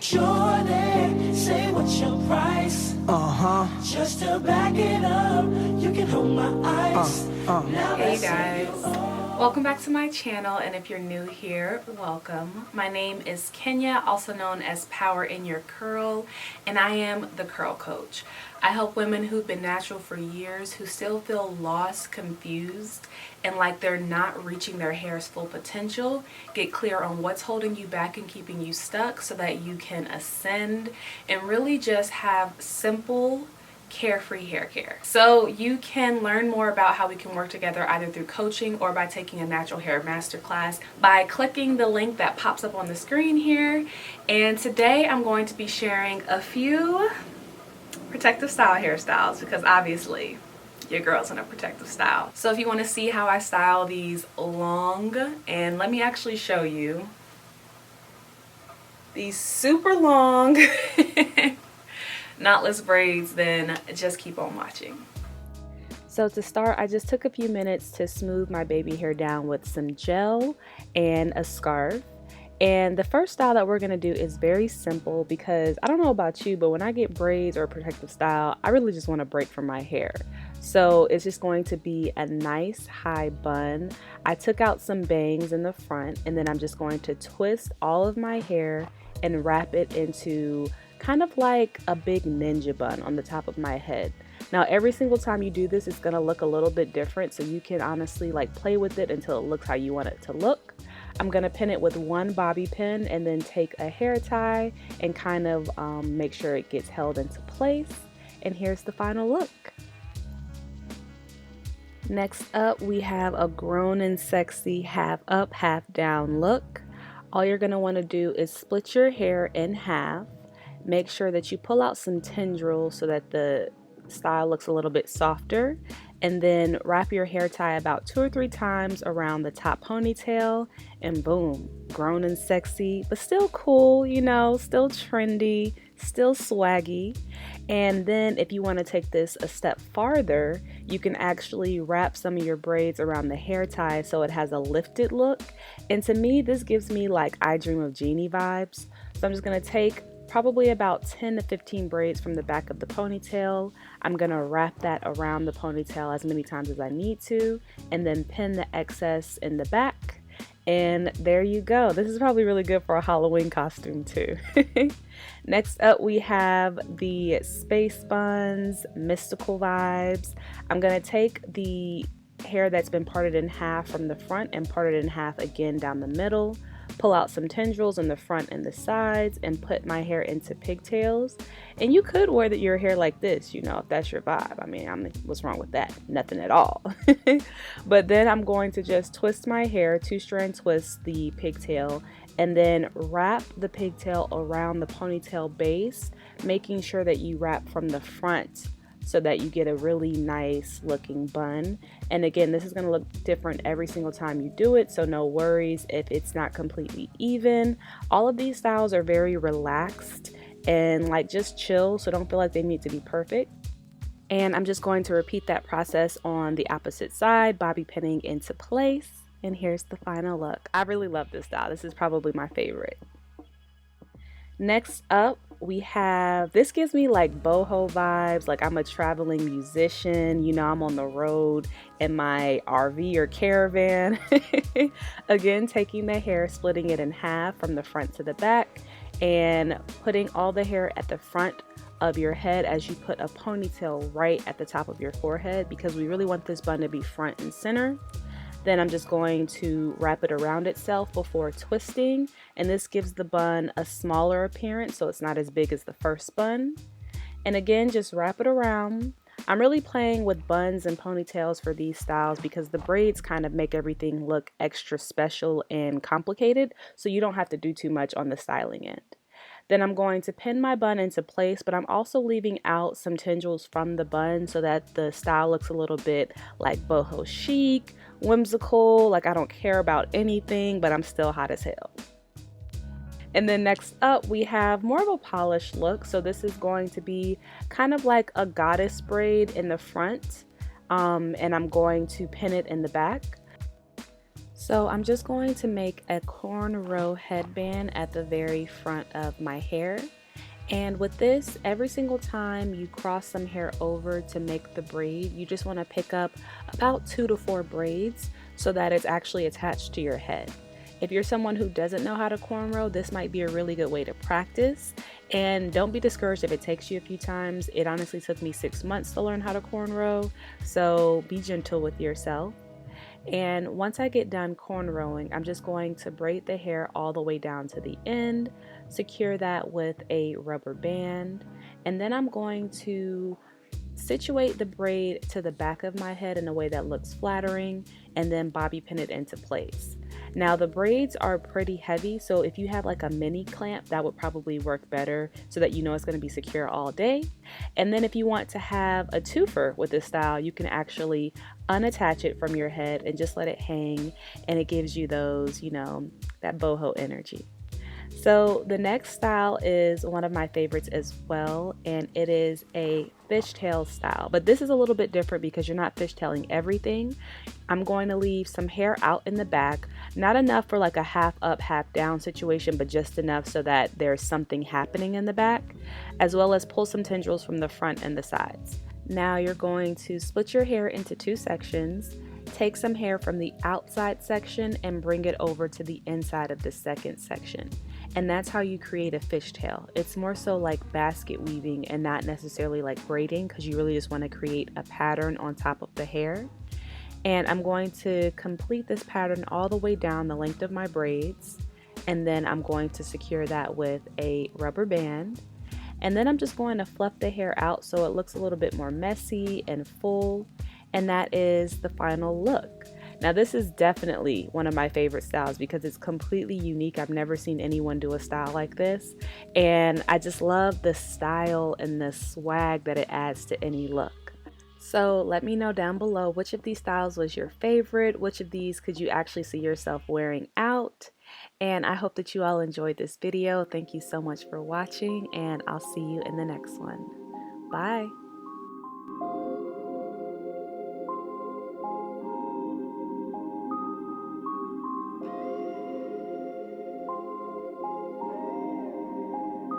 Shorty, say what's your price? Just to back it up, you can hold my eyes. Hey guys, welcome back to my channel, and if you're new here, welcome. My name is Kenya, also known as Power in Your Curl, and I am the curl coach. I help women who've been natural for years who still feel lost, confused, and like they're not reaching their hair's full potential get clear on what's holding you back and keeping you stuck so that you can ascend and really just have simple, carefree hair care. So you can learn more about how we can work together either through coaching or by taking a natural hair masterclass by clicking the link that pops up on the screen here. And today I'm going to be sharing a few protective style hairstyles because obviously your girl's in a protective style. So if you want to see how I style these long, and let me actually show you these super long knotless braids, then just keep on watching. So to start, I just took a few minutes to smooth my baby hair down with some gel and a scarf. And the first style that we're going to do is very simple because I don't know about you, but when I get braids or protective style, I really just want a break from my hair. So it's just going to be a nice high bun. I took out some bangs in the front, and then I'm just going to twist all of my hair and wrap it into kind of like a big ninja bun on the top of my head. Now every single time you do this, it's going to look a little bit different, so you can honestly like play with it until it looks how you want it to look. I'm going to pin it with one bobby pin and then take a hair tie and kind of make sure it gets held into place. And here's the final look. Next up, we have a grown and sexy half up, half down look. All you're going to want to do is split your hair in half. Make sure that you pull out some tendrils so that the style looks a little bit softer, and then wrap your hair tie about 2 or 3 times around the top ponytail, and boom, grown and sexy, but still cool, you know, still trendy, still swaggy. And then if you want to take this a step farther, you can actually wrap some of your braids around the hair tie so it has a lifted look. And to me, this gives me like I Dream of Jeannie vibes. So I'm just going to take probably about 10 to 15 braids from the back of the ponytail. I'm gonna wrap that around the ponytail as many times as I need to, and then pin the excess in the back. And there you go. This is probably really good for a Halloween costume too. Next up, we have the space buns, mystical vibes. I'm gonna take the hair that's been parted in half from the front and part it in half again down the middle. Pull out some tendrils in the front and the sides and put my hair into pigtails. And you could wear your hair like this, you know, if that's your vibe. I mean, what's wrong with that? Nothing at all. But then I'm going to just twist my hair, 2-strand twist the pigtail, and then wrap the pigtail around the ponytail base, making sure that you wrap from the front so that you get a really nice looking bun. And again, this is going to look different every single time you do it, so no worries if it's not completely even. All of these styles are very relaxed and like just chill, so don't feel like they need to be perfect. And I'm just going to repeat that process on the opposite side, bobby pinning into place. And here's the final look. I really love this style. This is probably my favorite. Next up, we have, this gives me like boho vibes, like I'm a traveling musician, you know, I'm on the road in my RV or caravan. Again, taking the hair, splitting it in half from the front to the back, and putting all the hair at the front of your head as you put a ponytail right at the top of your forehead, because we really want this bun to be front and center. Then I'm just going to wrap it around itself before twisting, and this gives the bun a smaller appearance so it's not as big as the first bun. And again, just wrap it around. I'm really playing with buns and ponytails for these styles because the braids kind of make everything look extra special and complicated, so you don't have to do too much on the styling end. Then I'm going to pin my bun into place, but I'm also leaving out some tendrils from the bun so that the style looks a little bit like boho chic, whimsical, like I don't care about anything, but I'm still hot as hell. And then next up, we have more of a polished look. So this is going to be kind of like a goddess braid in the front, and I'm going to pin it in the back. So I'm just going to make a cornrow headband at the very front of my hair. And with this, every single time you cross some hair over to make the braid, you just want to pick up about 2 to 4 braids so that it's actually attached to your head. If you're someone who doesn't know how to cornrow, this might be a really good way to practice. And don't be discouraged if it takes you a few times. It honestly took me 6 months to learn how to cornrow, so be gentle with yourself. And once I get done cornrowing, I'm just going to braid the hair all the way down to the end, secure that with a rubber band, and then I'm going to situate the braid to the back of my head in a way that looks flattering, and then bobby pin it into place. Now the braids are pretty heavy, so if you have like a mini clamp, that would probably work better so that you know it's going to be secure all day. And then if you want to have a twofer with this style, you can actually unattach it from your head and just let it hang, and it gives you those, that boho energy. So the next style is one of my favorites as well, and it is a fishtail style. But this is a little bit different because you're not fishtailing everything. I'm going to leave some hair out in the back, not enough for like a half up, half down situation, but just enough so that there's something happening in the back, as well as pull some tendrils from the front and the sides. Now you're going to split your hair into 2 sections. Take some hair from the outside section and bring it over to the inside of the second section. And that's how you create a fishtail. It's more so like basket weaving and not necessarily like braiding, because you really just want to create a pattern on top of the hair. And I'm going to complete this pattern all the way down the length of my braids. And then I'm going to secure that with a rubber band. And then I'm just going to fluff the hair out so it looks a little bit more messy and full. And that is the final look. Now this is definitely one of my favorite styles because it's completely unique. I've never seen anyone do a style like this, and I just love the style and the swag that it adds to any look. So let me know down below which of these styles was your favorite, which of these could you actually see yourself wearing out, and I hope that you all enjoyed this video. Thank you so much for watching, and I'll see you in the next one. Bye!